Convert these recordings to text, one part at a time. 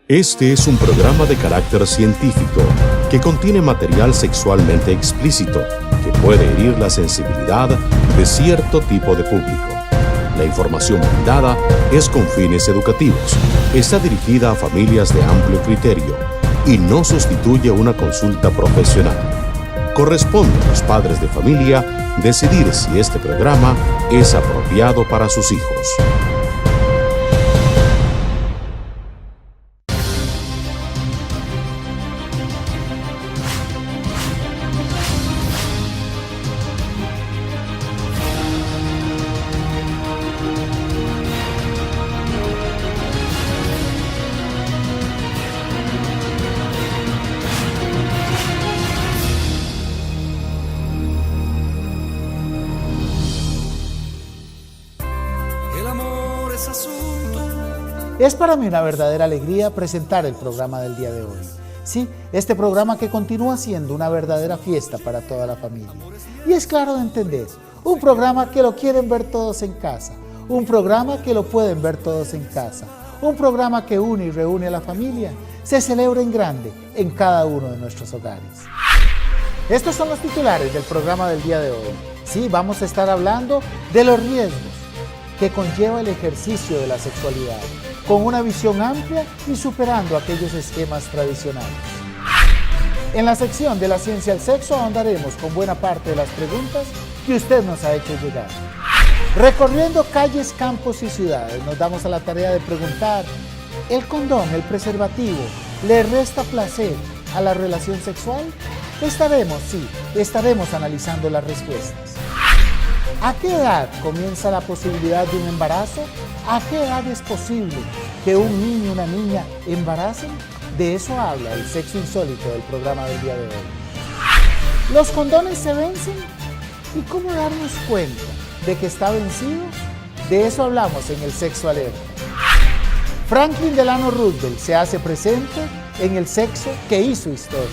Este es un programa de carácter científico que contiene material sexualmente explícito que puede herir la sensibilidad de cierto tipo de público. La información brindada es con fines educativos, está dirigida a familias de amplio criterio y no sustituye una consulta profesional. Corresponde a los padres de familia decidir si este programa es apropiado para sus hijos. Es para mí una verdadera alegría presentar el programa del día de hoy. Sí, este programa que continúa siendo una verdadera fiesta para toda la familia. Y es claro de entender, un programa que lo quieren ver todos en casa, un programa que lo pueden ver todos en casa, un programa que une y reúne a la familia, se celebra en grande en cada uno de nuestros hogares. Estos son los titulares del programa del día de hoy. Sí, vamos a estar hablando de los riesgos que conlleva el ejercicio de la sexualidad, con una visión amplia y superando aquellos esquemas tradicionales. En la sección de la ciencia del sexo ahondaremos con buena parte de las preguntas que usted nos ha hecho llegar. Recorriendo calles, campos y ciudades, nos damos a la tarea de preguntar: ¿el condón, el preservativo, le resta placer a la relación sexual? Estaremos analizando las respuestas. ¿A qué edad comienza la posibilidad de un embarazo? ¿A qué edad es posible que un niño o una niña embaracen? De eso habla el sexo insólito del programa del día de hoy. ¿Los condones se vencen? ¿Y cómo darnos cuenta de que está vencido? De eso hablamos en el Sexo Alerta. Franklin Delano Roosevelt se hace presente en el sexo que hizo historia.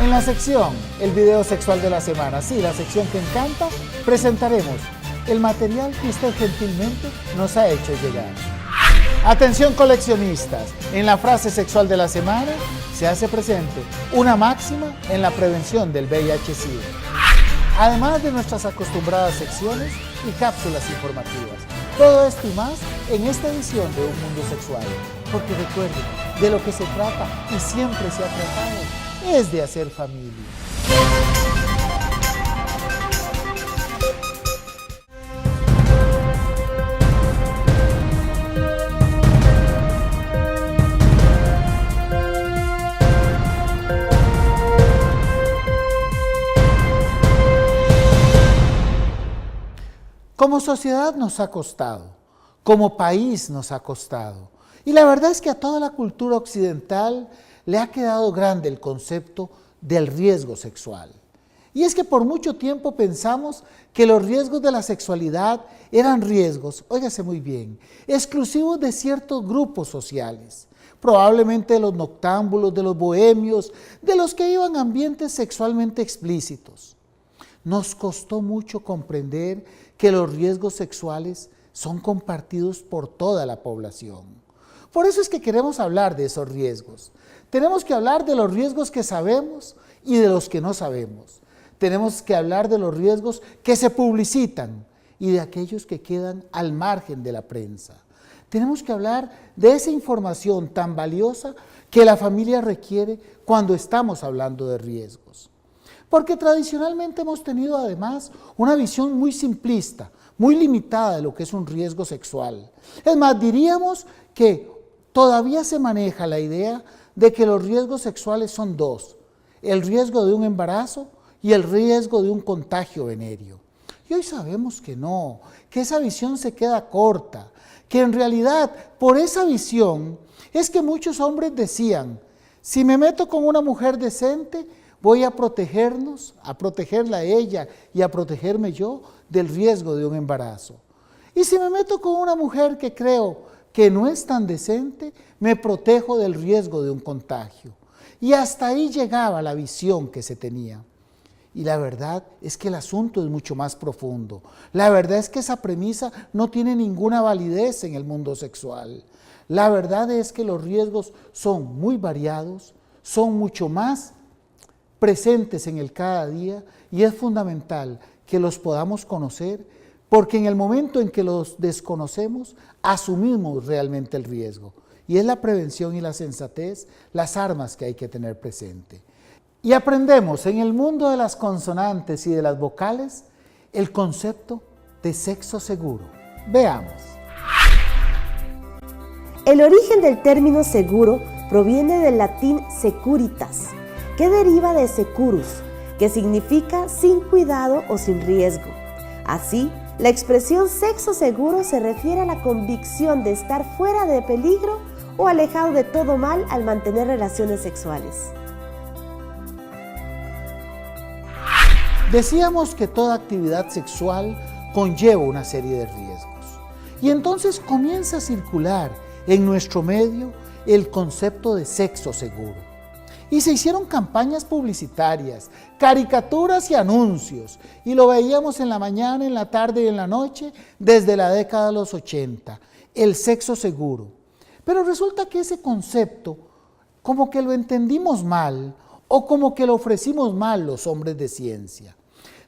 En la sección, el video sexual de la semana, sí, la sección que encanta, presentaremos el material que usted gentilmente nos ha hecho llegar. Atención coleccionistas, en la frase sexual de la semana se hace presente una máxima en la prevención del VIH-Sida. Además de nuestras acostumbradas secciones y cápsulas informativas. Todo esto y más en esta edición de Un Mundo Sexual. Porque recuerden, de lo que se trata y siempre se ha tratado es de hacer familia. Como sociedad nos ha costado, como país nos ha costado. Y la verdad es que a toda la cultura occidental le ha quedado grande el concepto del riesgo sexual. Y es que por mucho tiempo pensamos que los riesgos de la sexualidad eran riesgos, óigase muy bien, exclusivos de ciertos grupos sociales, probablemente de los noctámbulos, de los bohemios, de los que iban a ambientes sexualmente explícitos. Nos costó mucho comprender que los riesgos sexuales son compartidos por toda la población. Por eso es que queremos hablar de esos riesgos. Tenemos que hablar de los riesgos que sabemos y de los que no sabemos. Tenemos que hablar de los riesgos que se publicitan y de aquellos que quedan al margen de la prensa. Tenemos que hablar de esa información tan valiosa que la familia requiere cuando estamos hablando de riesgos. Porque tradicionalmente hemos tenido además una visión muy simplista, muy limitada de lo que es un riesgo sexual. Es más, diríamos que todavía se maneja la idea de que los riesgos sexuales son dos: el riesgo de un embarazo y el riesgo de un contagio venéreo. Y hoy sabemos que no, que esa visión se queda corta, que en realidad por esa visión es que muchos hombres decían: si me meto con una mujer decente, voy a protegernos, a protegerla a ella y a protegerme yo del riesgo de un embarazo. Y si me meto con una mujer que creo que no es tan decente, me protejo del riesgo de un contagio. Y hasta ahí llegaba la visión que se tenía. Y la verdad es que el asunto es mucho más profundo. La verdad es que esa premisa no tiene ninguna validez en el mundo sexual. La verdad es que los riesgos son muy variados, son mucho más presentes en el cada día y es fundamental que los podamos conocer porque en el momento en que los desconocemos asumimos realmente el riesgo y es la prevención y la sensatez las armas que hay que tener presente. Y aprendemos en el mundo de las consonantes y de las vocales el concepto de sexo seguro. Veamos. El origen del término seguro proviene del latín securitas, que deriva de securus, que significa sin cuidado o sin riesgo. Así, la expresión sexo seguro se refiere a la convicción de estar fuera de peligro o alejado de todo mal al mantener relaciones sexuales. Decíamos que toda actividad sexual conlleva una serie de riesgos. Y entonces comienza a circular en nuestro medio el concepto de sexo seguro. Y se hicieron campañas publicitarias, caricaturas y anuncios. Y lo veíamos en la mañana, en la tarde y en la noche desde la década de los 80. El sexo seguro. Pero resulta que ese concepto como que lo entendimos mal o como que lo ofrecimos mal los hombres de ciencia.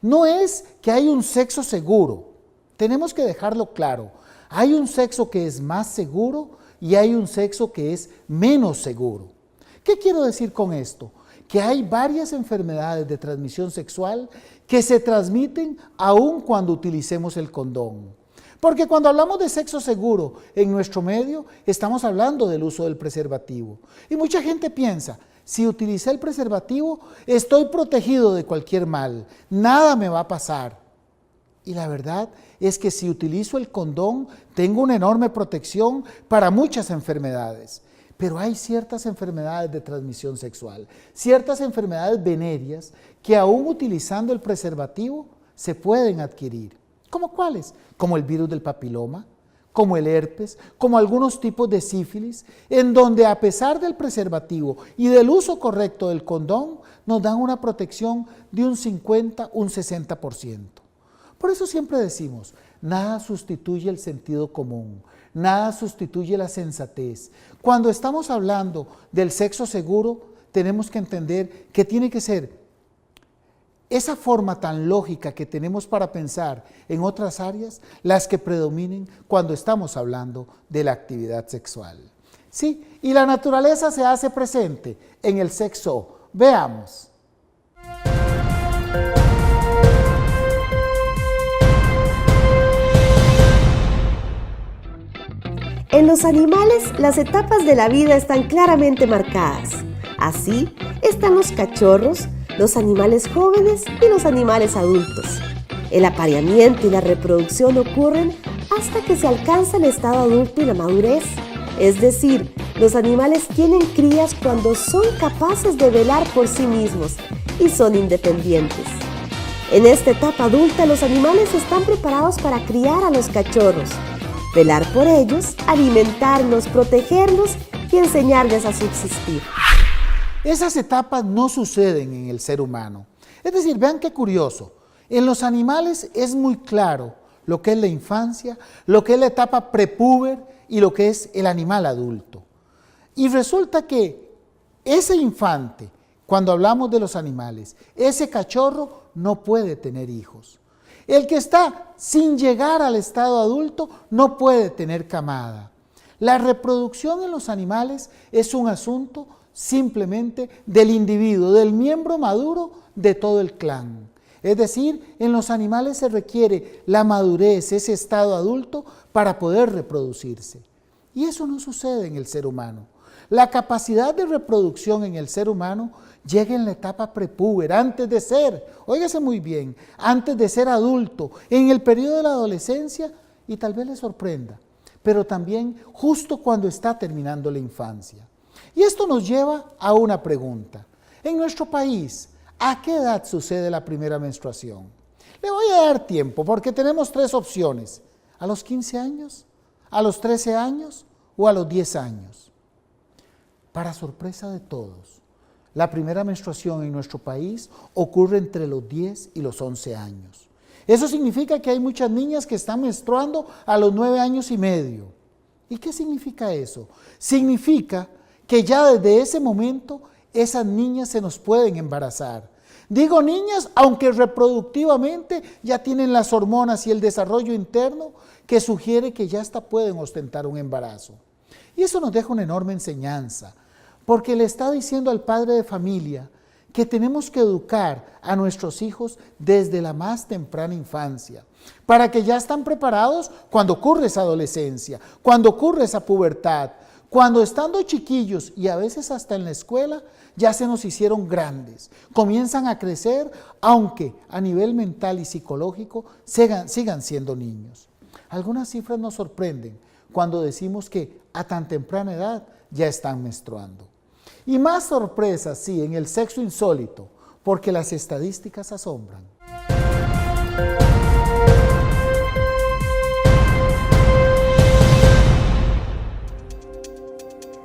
No es que hay un sexo seguro, tenemos que dejarlo claro. Hay un sexo que es más seguro y hay un sexo que es menos seguro. ¿Qué quiero decir con esto? Que hay varias enfermedades de transmisión sexual que se transmiten aun cuando utilicemos el condón. Porque cuando hablamos de sexo seguro en nuestro medio, estamos hablando del uso del preservativo. Y mucha gente piensa, si utilicé el preservativo, estoy protegido de cualquier mal, nada me va a pasar. Y la verdad es que si utilizo el condón, tengo una enorme protección para muchas enfermedades. Pero hay ciertas enfermedades de transmisión sexual, ciertas enfermedades venéreas que aún utilizando el preservativo se pueden adquirir. ¿Cómo cuáles? Como el virus del papiloma, como el herpes, como algunos tipos de sífilis, en donde a pesar del preservativo y del uso correcto del condón, nos dan una protección de un 50, un 60%. Por eso siempre decimos, nada sustituye el sentido común, nada sustituye la sensatez. Cuando estamos hablando del sexo seguro, tenemos que entender que tiene que ser esa forma tan lógica que tenemos para pensar en otras áreas, las que predominen cuando estamos hablando de la actividad sexual. Sí, y la naturaleza se hace presente en el sexo. Veamos. En los animales, las etapas de la vida están claramente marcadas. Así están los cachorros, los animales jóvenes y los animales adultos. El apareamiento y la reproducción ocurren hasta que se alcanza el estado adulto y la madurez. Es decir, los animales tienen crías cuando son capaces de velar por sí mismos y son independientes. En esta etapa adulta, los animales están preparados para criar a los cachorros, velar por ellos, alimentarlos, protegerlos y enseñarles a subsistir. Esas etapas no suceden en el ser humano. Es decir, vean qué curioso. En los animales es muy claro lo que es la infancia, lo que es la etapa prepúber y lo que es el animal adulto. Y resulta que ese infante, cuando hablamos de los animales, ese cachorro no puede tener hijos. El que está sin llegar al estado adulto no puede tener camada. La reproducción en los animales es un asunto simplemente del individuo, del miembro maduro de todo el clan. Es decir, en los animales se requiere la madurez, ese estado adulto, para poder reproducirse. Y eso no sucede en el ser humano. La capacidad de reproducción en el ser humano llega en la etapa prepúber, antes de ser, óigase muy bien, antes de ser adulto, en el periodo de la adolescencia, y tal vez le sorprenda, pero también justo cuando está terminando la infancia. Y esto nos lleva a una pregunta. En nuestro país, ¿a qué edad sucede la primera menstruación? Le voy a dar tiempo porque tenemos tres opciones. ¿A los 15 años? ¿A los 13 años? ¿O a los 10 años? Para sorpresa de todos, la primera menstruación en nuestro país ocurre entre los 10 y los 11 años. Eso significa que hay muchas niñas que están menstruando a los 9 años y medio. ¿Y qué significa eso? Significa que ya desde ese momento esas niñas se nos pueden embarazar. Digo niñas, aunque reproductivamente ya tienen las hormonas y el desarrollo interno que sugiere que ya hasta pueden ostentar un embarazo. Y eso nos deja una enorme enseñanza, porque le está diciendo al padre de familia que tenemos que educar a nuestros hijos desde la más temprana infancia, para que ya están preparados cuando ocurre esa adolescencia, cuando ocurre esa pubertad, cuando estando chiquillos y a veces hasta en la escuela ya se nos hicieron grandes, comienzan a crecer, aunque a nivel mental y psicológico sigan siendo niños. Algunas cifras nos sorprenden cuando decimos que a tan temprana edad ya están menstruando. Y más sorpresas, sí, en el sexo insólito, porque las estadísticas asombran.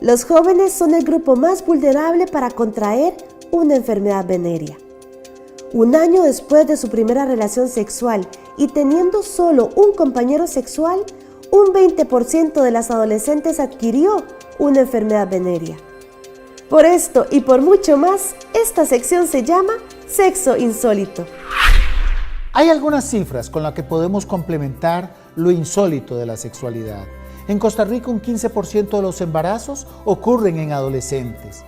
Los jóvenes son el grupo más vulnerable para contraer una enfermedad venérea. Un año después de su primera relación sexual y teniendo solo un compañero sexual, un 20% de las adolescentes adquirió una enfermedad venérea. Por esto y por mucho más, esta sección se llama Sexo Insólito. Hay algunas cifras con las que podemos complementar lo insólito de la sexualidad. En Costa Rica un 15% de los embarazos ocurren en adolescentes.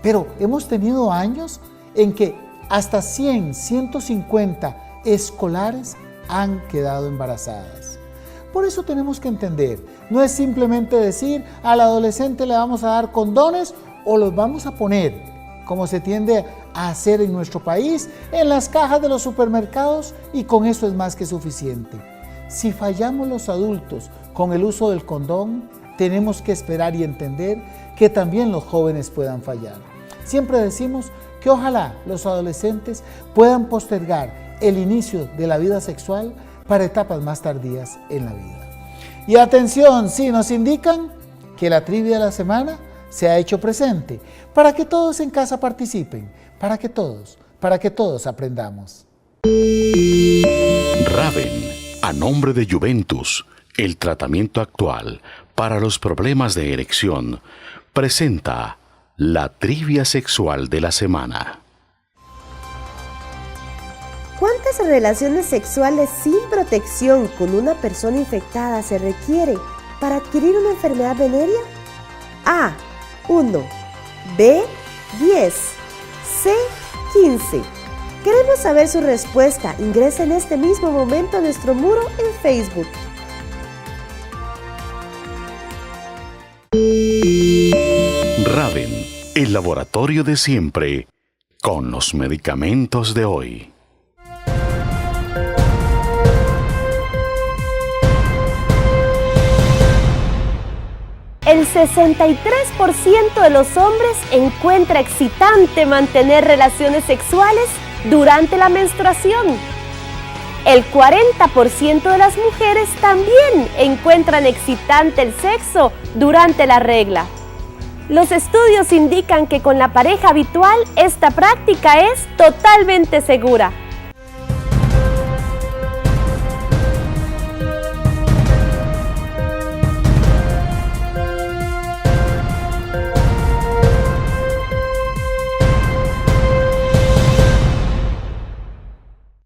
Pero hemos tenido años en que hasta 100, 150 escolares han quedado embarazadas. Por eso tenemos que entender, no es simplemente decir al adolescente le vamos a dar condones o los vamos a poner, como se tiende a hacer en nuestro país, en las cajas de los supermercados y con eso es más que suficiente. Si fallamos los adultos con el uso del condón, tenemos que esperar y entender que también los jóvenes puedan fallar. Siempre decimos que ojalá los adolescentes puedan postergar el inicio de la vida sexual para etapas más tardías en la vida. Y atención, sí, nos indican que la trivia de la semana se ha hecho presente para que todos en casa participen, para que todos aprendamos. Raven, a nombre de Juventus, el tratamiento actual para los problemas de erección, presenta la trivia sexual de la semana. ¿Cuántas relaciones sexuales sin protección con una persona infectada se requiere para adquirir una enfermedad venérea? A. 1. B. 10. C. 15. Queremos saber su respuesta. Ingresa en este mismo momento a nuestro muro en Facebook. Raven, el laboratorio de siempre, con los medicamentos de hoy. El 63% de los hombres encuentra excitante mantener relaciones sexuales durante la menstruación. El 40% de las mujeres también encuentran excitante el sexo durante la regla. Los estudios indican que con la pareja habitual esta práctica es totalmente segura.